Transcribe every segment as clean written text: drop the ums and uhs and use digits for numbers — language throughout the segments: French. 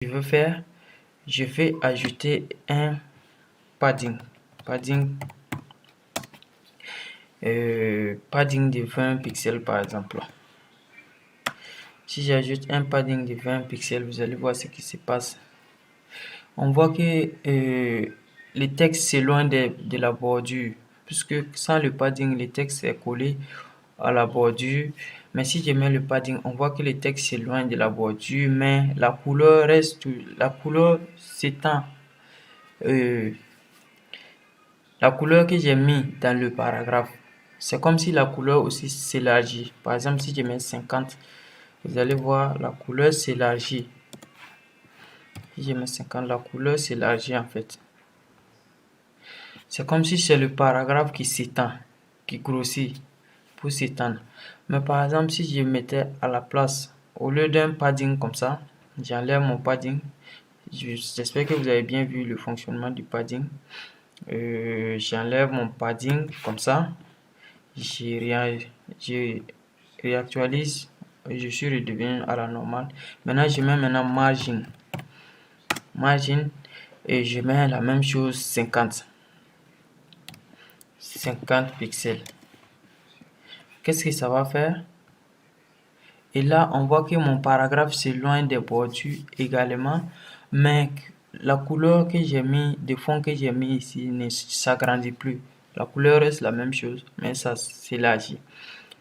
Je veux faire, je vais ajouter un padding, padding de 20 pixels par exemple. Si j'ajoute un padding de 20 pixels, vous allez voir ce qui se passe. On voit que le texte s'éloigne de la bordure, puisque sans le padding, le texte est collé à la bordure. Mais si je mets le padding, on voit que le texte s'éloigne de la bordure, mais la couleur reste, la couleur s'étend. La couleur que j'ai mis dans le paragraphe, c'est comme si la couleur aussi s'élargit. Par exemple, si je mets 50, vous allez voir la couleur s'élargit. Si je mets 50, la couleur s'élargit en fait. C'est comme si c'est le paragraphe qui s'étend, qui grossit pour s'étendre. Mais par exemple, si je mettais à la place, au lieu d'un padding comme ça, j'enlève mon padding. J'espère que vous avez bien vu le fonctionnement du padding. J'enlève mon padding comme ça. Je réactualise. Je suis redevenu à la normale. Maintenant, je mets margin. Et je mets la même chose 50 pixels. Qu'est-ce que ça va faire? Et là, on voit que mon paragraphe s'éloigne des bordures également, mais la couleur que j'ai mis, de fond que j'ai mis ici, ne s'agrandit plus. La couleur reste la même chose, mais ça s'élargit.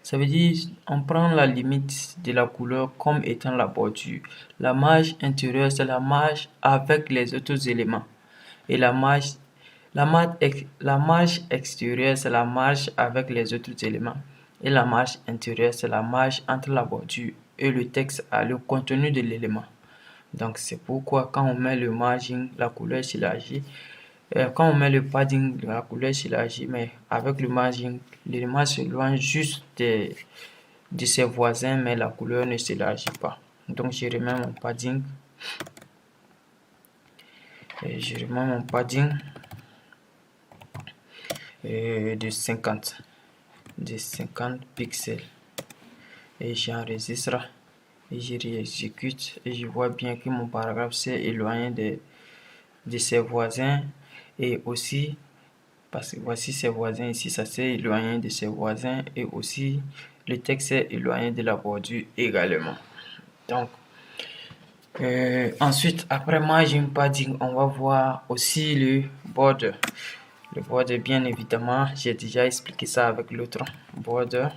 Ça veut dire, on prend la limite de la couleur comme étant la bordure. La marge intérieure, c'est la marge avec les autres éléments. Et la marge extérieure, c'est la marge avec les autres éléments. Et la marge intérieure, c'est la marge entre la bordure et le texte à le contenu de l'élément. Donc c'est pourquoi quand on met le margin, la couleur s'élargit. Quand on met le padding, la couleur s'élargit, mais avec le margin, l'élément s'éloigne juste de ses voisins, mais la couleur ne s'élargit pas. Donc je remets mon padding. Et je remets mon padding de 50 pixels. Et j'enregistre et je réexécute et je vois bien que mon paragraphe s'est éloigné de ses voisins et aussi parce que voici ses voisins ici, ça s'est éloigné de ses voisins et aussi le texte est éloigné de la bordure également. Donc ensuite, après margin padding, on va voir aussi le border. Le border, bien évidemment, j'ai déjà expliqué ça avec l'autre border.